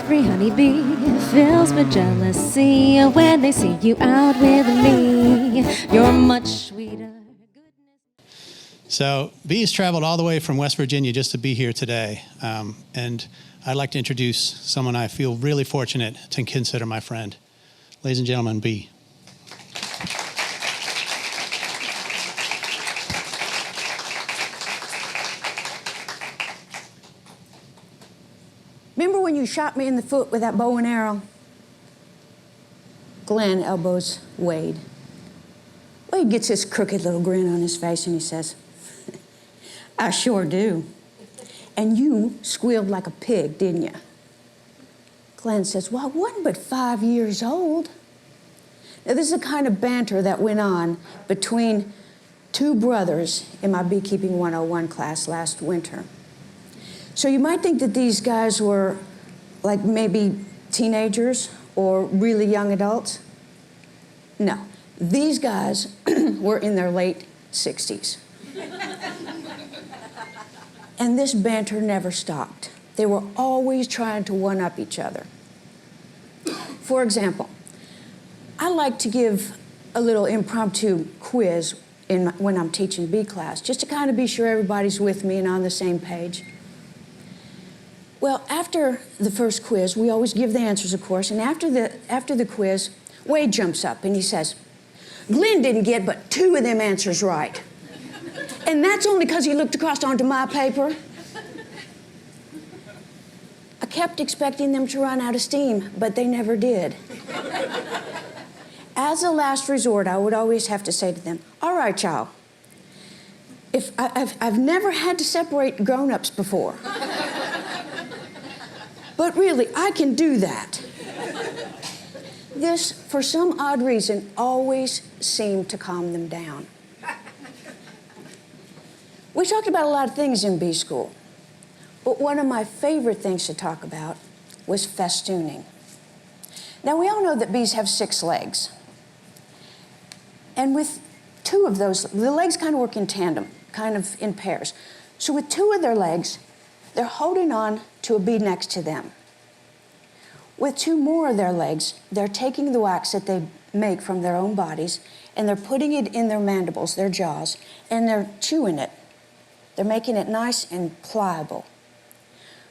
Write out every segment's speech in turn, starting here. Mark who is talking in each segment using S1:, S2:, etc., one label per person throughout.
S1: Every honeybee fills with jealousy when they see you out with me. You're much sweeter.
S2: So Bees traveled all the way from West Virginia just to be here today. And I'd like to introduce someone I feel really fortunate to consider my friend. Ladies and gentlemen, Bee.
S3: Remember when you shot me in the foot with that bow and arrow? Glenn elbows Wade. Wade gets this crooked little grin on his face and he says, I sure do. And you squealed like a pig, didn't you? Glenn says, well, I wasn't but 5 years old. Now, this is the kind of banter that went on between two brothers in my Beekeeping 101 class last winter. So you might think that these guys were like maybe teenagers or really young adults. No, these guys were in their late 60s. And this banter never stopped. They were always trying to one-up each other. For example, I like to give a little impromptu quiz when I'm teaching bee class, just to kind of be sure everybody's with me and on the same page. Well, after the first quiz, we always give the answers, of course, and after the quiz, Wade jumps up and he says, Glenn didn't get but 2 of them answers right. And that's only because he looked across onto my paper. I kept expecting them to run out of steam, but they never did. As a last resort, I would always have to say to them, all right, y'all, I've never had to separate grown-ups before. But really, I can do that. This, for some odd reason, always seemed to calm them down. We talked about a lot of things in bee school, but one of my favorite things to talk about was festooning. Now, we all know that bees have 6 legs. And with 2 of those, the legs kind of work in tandem, kind of in pairs. So with 2 of their legs, they're holding on to a bee next to them. With 2 more of their legs, they're taking the wax that they make from their own bodies, and they're putting it in their mandibles, their jaws, and they're chewing it. They're making it nice and pliable.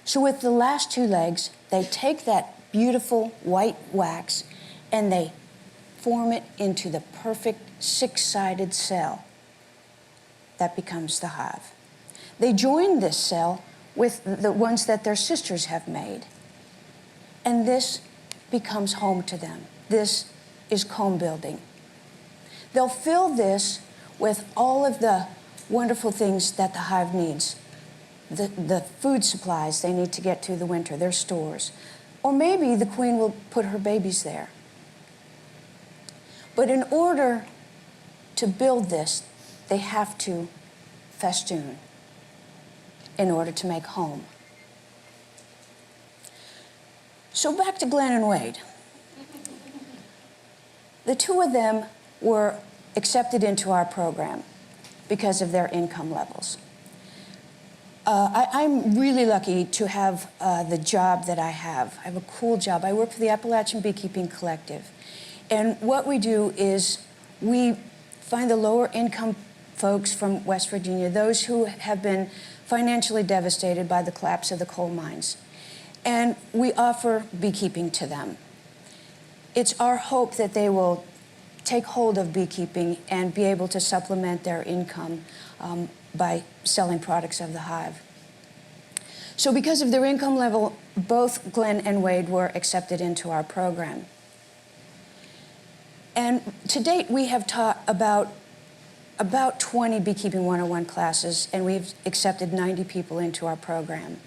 S3: So with the last 2 legs, they take that beautiful white wax and they form it into the perfect 6-sided cell. That becomes the hive. They join this cell with the ones that their sisters have made. And this becomes home to them. This is comb building. They'll fill this with all of the wonderful things that the hive needs. The food supplies they need to get through the winter, their stores. Or maybe the queen will put her babies there. But in order to build this, they have to festoon in order to make home. So back to Glenn and Wade. The 2 of them were accepted into our program because of their income levels. I'm really lucky to have the job that I have. I have a cool job. I work for the Appalachian Beekeeping Collective. And what we do is we find the lower income folks from West Virginia, those who have been financially devastated by the collapse of the coal mines. And we offer beekeeping to them. It's our hope that they will take hold of beekeeping and be able to supplement their income by selling products of the hive. So because of their income level, both Glenn and Wade were accepted into our program. And to date, we have taught about 20 Beekeeping 101 classes, and we've accepted 90 people into our program.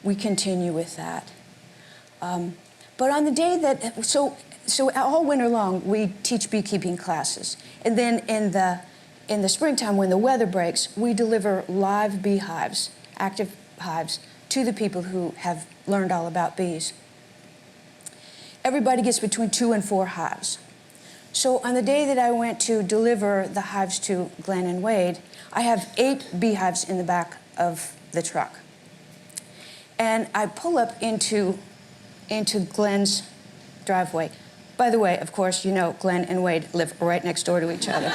S3: We continue with that. But on the day that, so all winter long, we teach beekeeping classes. And then in the springtime, when the weather breaks, we deliver live beehives, active hives, to the people who have learned all about bees. Everybody gets between 2 and 4 hives. So on the day that I went to deliver the hives to Glenn and Wade, I have 8 beehives in the back of the truck. And I pull up into into Glenn's driveway. By the way, of course, you know Glenn and Wade live right next door to each other.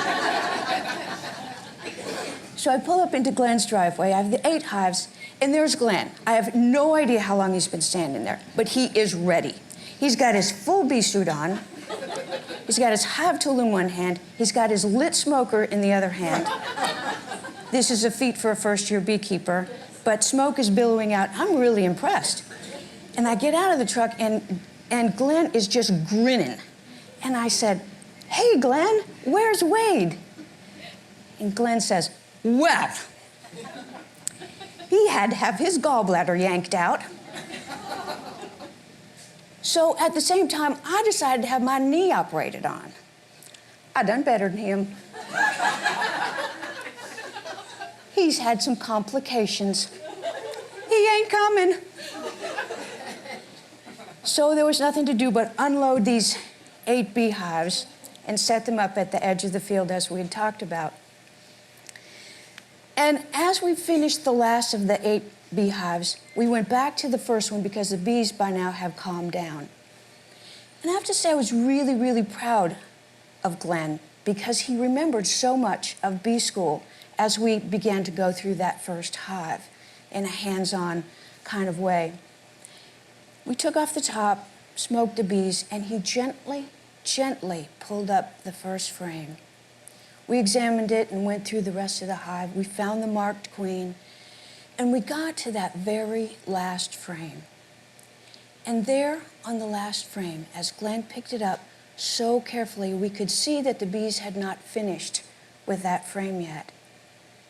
S3: So I pull up into Glenn's driveway. I have the 8 hives, and there's Glenn. I have no idea how long he's been standing there, but he is ready. He's got his full bee suit on. He's got his hive tool in one hand. He's got his lit smoker in the other hand. This is a feat for a first-year beekeeper, but smoke is billowing out. I'm really impressed. And I get out of the truck, and Glenn is just grinning. And I said, "Hey, Glenn, where's Wade?" And Glenn says, "Well, he had to have his gallbladder yanked out. So at the same time, I decided to have my knee operated on. I done better than him. He's had some complications. He ain't coming." So there was nothing to do but unload these 8 beehives and set them up at the edge of the field as we had talked about. And as we finished the last of the 8 beehives, we went back to the first one because the bees by now have calmed down. And I have to say I was really, really proud of Glenn because he remembered so much of bee school as we began to go through that first hive in a hands-on kind of way. We took off the top, smoked the bees, and he gently, gently pulled up the first frame. We examined it and went through the rest of the hive. We found the marked queen, and we got to that very last frame. And there on the last frame, as Glenn picked it up so carefully, we could see that the bees had not finished with that frame yet.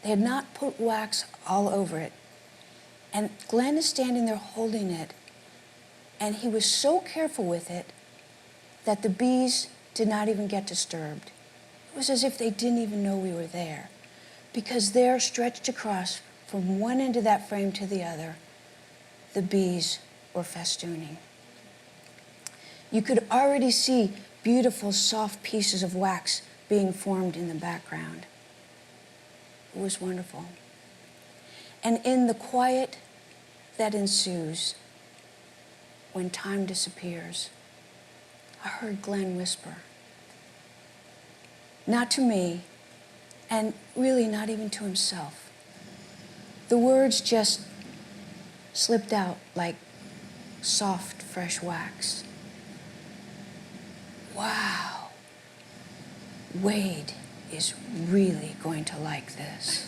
S3: They had not put wax all over it. And Glenn is standing there holding it, and he was so careful with it that the bees did not even get disturbed. It was as if they didn't even know we were there, because there, stretched across from one end of that frame to the other, the bees were festooning. You could already see beautiful, soft pieces of wax being formed in the background. It was wonderful. And in the quiet that ensues, when time disappears, I heard Glenn whisper, not to me, and really not even to himself. The words just slipped out like soft, fresh wax. Wow, Wade is really going to like this.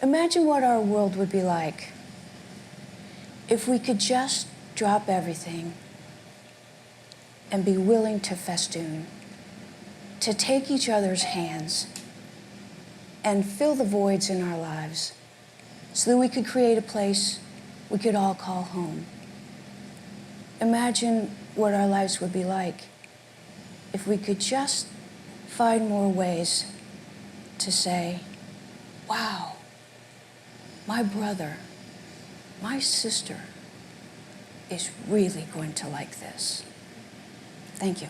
S3: Imagine what our world would be like if we could just drop everything and be willing to festoon, to take each other's hands and fill the voids in our lives so that we could create a place we could all call home. Imagine what our lives would be like if we could just find more ways to say, wow, my brother, my sister is really going to like this. Thank you.